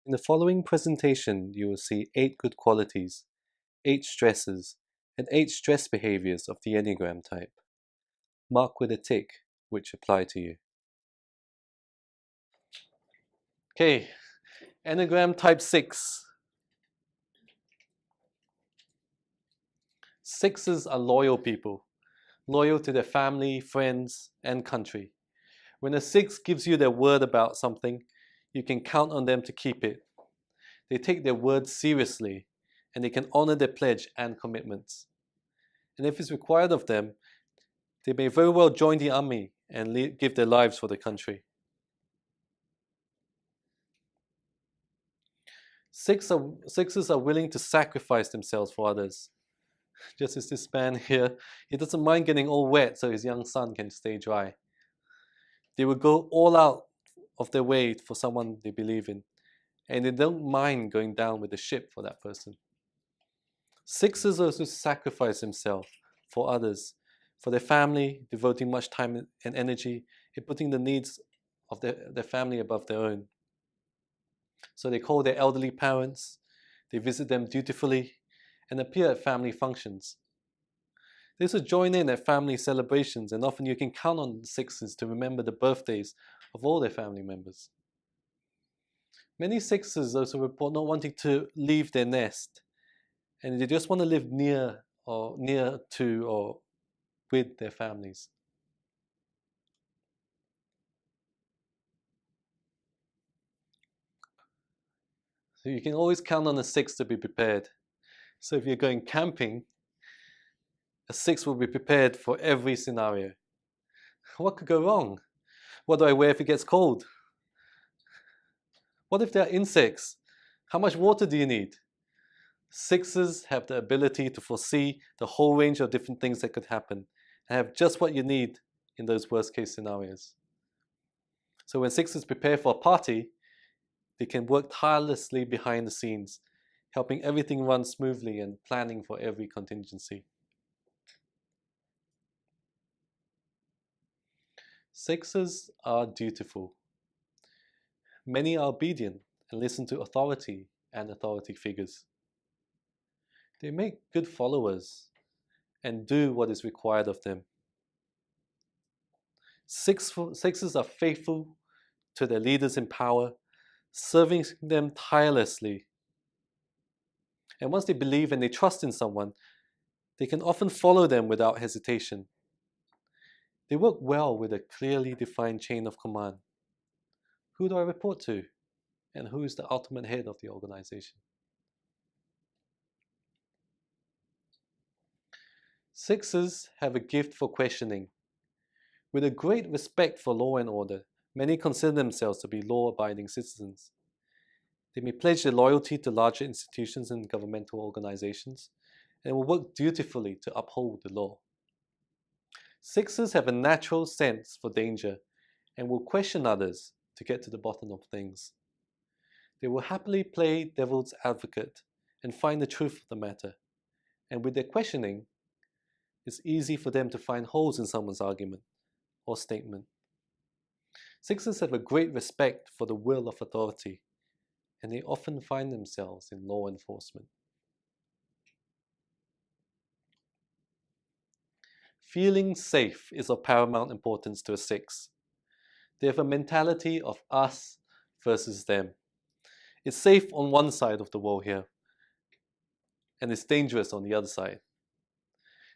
In the following presentation, you will see 8 good qualities, 8 stresses, and 8 stress behaviors of the Enneagram type. Mark with a tick which apply to you. Okay, Enneagram Type 6. Sixes are loyal people, loyal to their family, friends, and country. When a 6 gives you their word about something, you can count on them to keep it. They take their word seriously, and they can honor their pledge and commitments. And if it's required of them, they may very well join the army and give their lives for the country. Sixes are willing to sacrifice themselves for others. Just as this man here, he doesn't mind getting all wet so his young son can stay dry. They will go all out of their way for someone they believe in, and they don't mind going down with the ship for that person. Sixes also sacrifice themselves for others, for their family, devoting much time and energy in putting the needs of their family above their own. So they call their elderly parents, they visit them dutifully, and appear at family functions. They also join in at family celebrations, and often you can count on sixes to remember the birthdays of all their family members. Many sixes also report not wanting to leave their nest, and they just want to live near to or with their families. So you can always count on a 6 to be prepared. So if you're going camping, a 6 will be prepared for every scenario. What could go wrong? What do I wear if it gets cold? What if there are insects? How much water do you need? Sixes have the ability to foresee the whole range of different things that could happen and have just what you need in those worst case scenarios. So when sixes prepare for a party, they can work tirelessly behind the scenes, helping everything run smoothly and planning for every contingency. Sixes are dutiful. Many are obedient and listen to authority and authority figures. They make good followers and do what is required of them. Sixes are faithful to their leaders in power, serving them tirelessly. And once they believe and they trust in someone, they can often follow them without hesitation. They work well with a clearly defined chain of command. Who do I report to? And who is the ultimate head of the organization? Sixes have a gift for questioning. With a great respect for law and order, many consider themselves to be law-abiding citizens. They may pledge their loyalty to larger institutions and governmental organizations, and will work dutifully to uphold the law. Sixes have a natural sense for danger and will question others to get to the bottom of things. They will happily play devil's advocate and find the truth of the matter, and with their questioning, it's easy for them to find holes in someone's argument or statement. Sixes have a great respect for the will of authority, and they often find themselves in law enforcement. Feeling safe is of paramount importance to a 6. They have a mentality of us versus them. It's safe on one side of the wall here, and it's dangerous on the other side.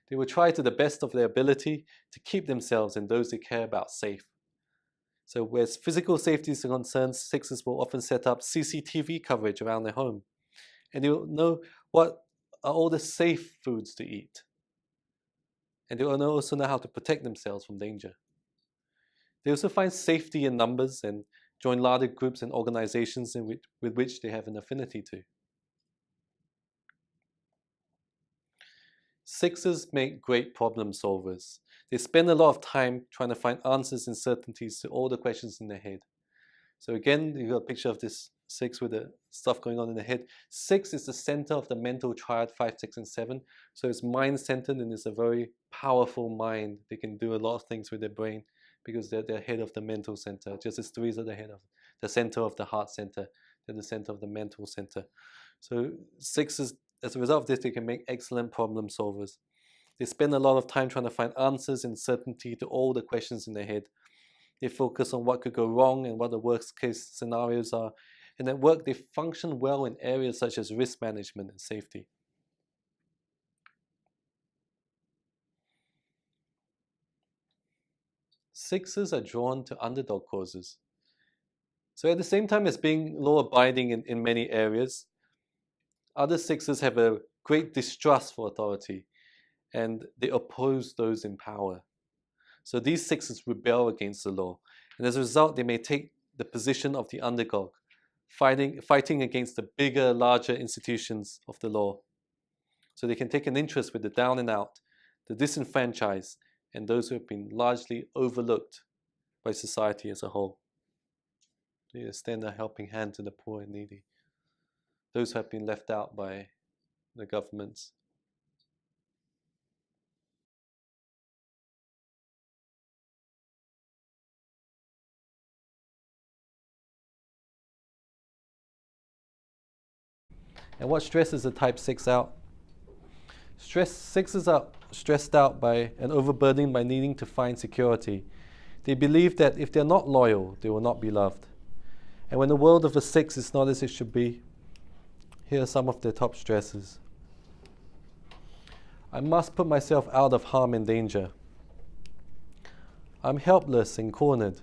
They will try to the best of their ability to keep themselves and those they care about safe. So where physical safety is concerned, 6s will often set up CCTV coverage around their home, and they will know what are all the safe foods to eat. And they will also know how to protect themselves from danger. They also find safety in numbers and join larger groups and organizations with which they have an affinity to. 6s make great problem solvers. They spend a lot of time trying to find answers and certainties to all the questions in their head. So again, you got a picture of this 6 with the stuff going on in the head. 6 is the center of the mental triad, 5, 6, and 7. So it's mind-centered and it's a very powerful mind. They can do a lot of things with their brain because they're head of the mental center, just as 3s are the head of the center of the heart center. at the center of the mental center. So sixes, as a result of this, they can make excellent problem solvers. They spend a lot of time trying to find answers and certainty to all the questions in their head. They focus on what could go wrong and what the worst case scenarios are. And at work, they function well in areas such as risk management and safety. Sixes are drawn to underdog causes. So at the same time as being law-abiding in many areas, other sixes have a great distrust for authority, and they oppose those in power. So these sixes rebel against the law, and as a result, they may take the position of the underdog, fighting against the bigger, larger institutions of the law. So they can take an interest with the down and out, the disenfranchised, and those who have been largely overlooked by society as a whole. They extend a helping hand to the poor and needy, those who have been left out by the governments. And what stresses a type 6 out? Sixes are stressed out by and overburdened by needing to find security. They believe that if they're not loyal, they will not be loved. And when the world of a 6 is not as it should be, here are some of their top stresses. I must put myself out of harm and danger. I'm helpless and cornered.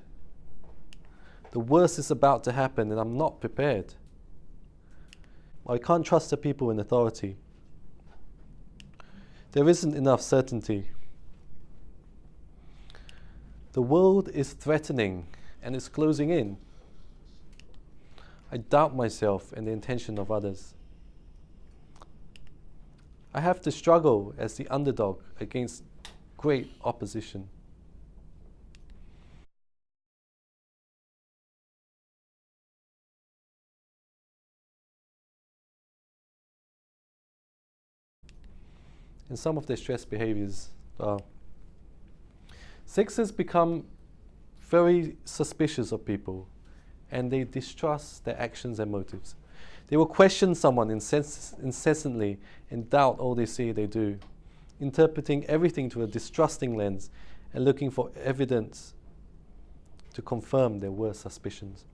The worst is about to happen and I'm not prepared. I can't trust the people in authority. There isn't enough certainty. The world is threatening and it's closing in. I doubt myself and the intention of others. I have to struggle as the underdog against great opposition. And some of their stress behaviors are: sixes become very suspicious of people and they distrust their actions and motives. They will question someone incessantly and doubt all they say they do, interpreting everything through a distrusting lens and looking for evidence to confirm their worst suspicions.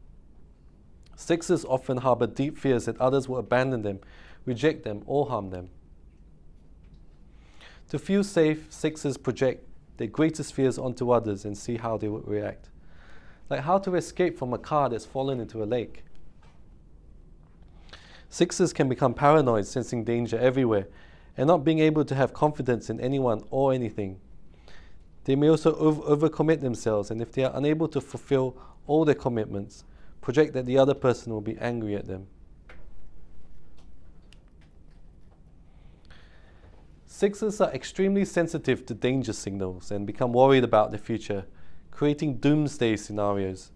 Sixes often harbor deep fears that others will abandon them, reject them, or harm them. To feel safe, sixes project their greatest fears onto others and see how they would react. Like how to escape from a car that's fallen into a lake. Sixes can become paranoid, sensing danger everywhere, and not being able to have confidence in anyone or anything. They may also overcommit themselves, and if they are unable to fulfill all their commitments, project that the other person will be angry at them. Sixes are extremely sensitive to danger signals and become worried about the future, creating doomsday scenarios.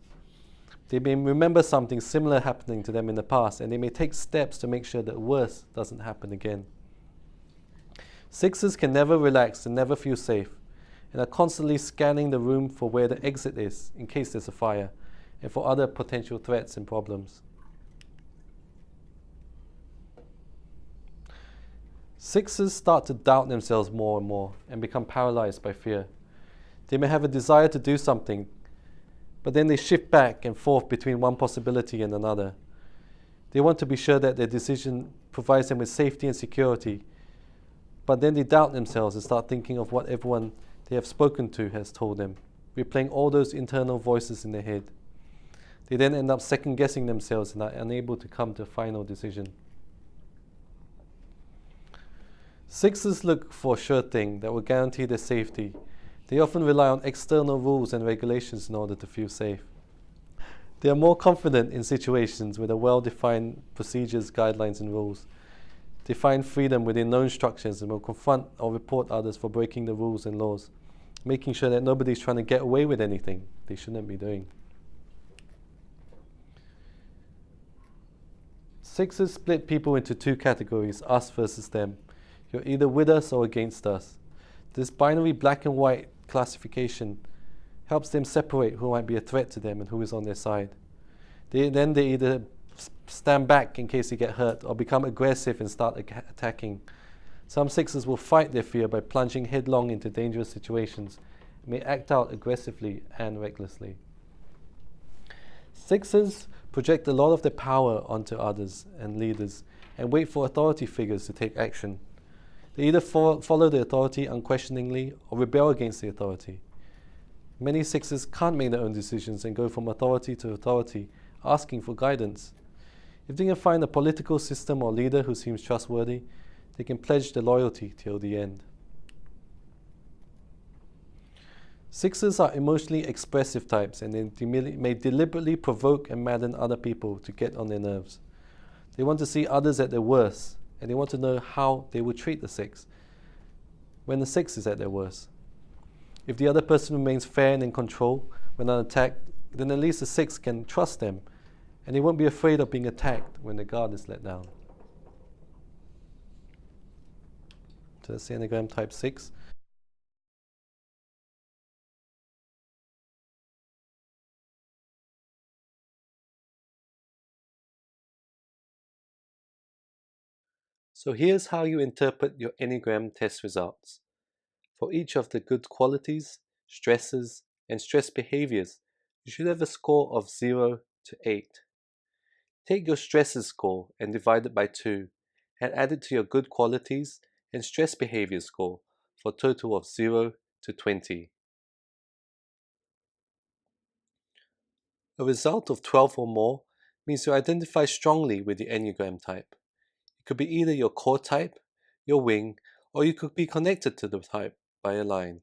They may remember something similar happening to them in the past, and they may take steps to make sure that worse doesn't happen again. Sixes can never relax and never feel safe, and are constantly scanning the room for where the exit is in case there's a fire, and for other potential threats and problems. Sixes start to doubt themselves more and more and become paralyzed by fear. They may have a desire to do something, but then they shift back and forth between one possibility and another. They want to be sure that their decision provides them with safety and security, but then they doubt themselves and start thinking of what everyone they have spoken to has told them, replaying all those internal voices in their head. They then end up second-guessing themselves and are unable to come to a final decision. Sixes look for a sure thing that will guarantee their safety. They often rely on external rules and regulations in order to feel safe. They are more confident in situations with a well-defined procedures, guidelines, and rules. They find freedom within known structures and will confront or report others for breaking the rules and laws, making sure that nobody's trying to get away with anything they shouldn't be doing. Sixes split people into two categories, us versus them. You're either with us or against us. This binary black and white classification helps them separate who might be a threat to them and who is on their side. They either stand back in case they get hurt, or become aggressive and start attacking. Some sixes will fight their fear by plunging headlong into dangerous situations and may act out aggressively and recklessly. Sixes project a lot of their power onto others and leaders and wait for authority figures to take action. They either follow the authority unquestioningly or rebel against the authority. Many sixes can't make their own decisions and go from authority to authority, asking for guidance. If they can find a political system or leader who seems trustworthy, they can pledge their loyalty till the end. Sixes are emotionally expressive types, and they may deliberately provoke and madden other people to get on their nerves. They want to see others at their worst, and they want to know how they will treat the six when the six is at their worst. If the other person remains fair and in control when unattacked, then at least the six can trust them, and they won't be afraid of being attacked when the guard is let down. So that's the Enneagram Type 6. So here's how you interpret your Enneagram test results. For each of the good qualities, stresses, and stress behaviors, you should have a score of 0 to 8. Take your stresses score and divide it by 2, and add it to your good qualities and stress behavior score for a total of 0 to 20. A result of 12 or more means you identify strongly with the Enneagram type. It could be either your core type, your wing, or you could be connected to the type by a line.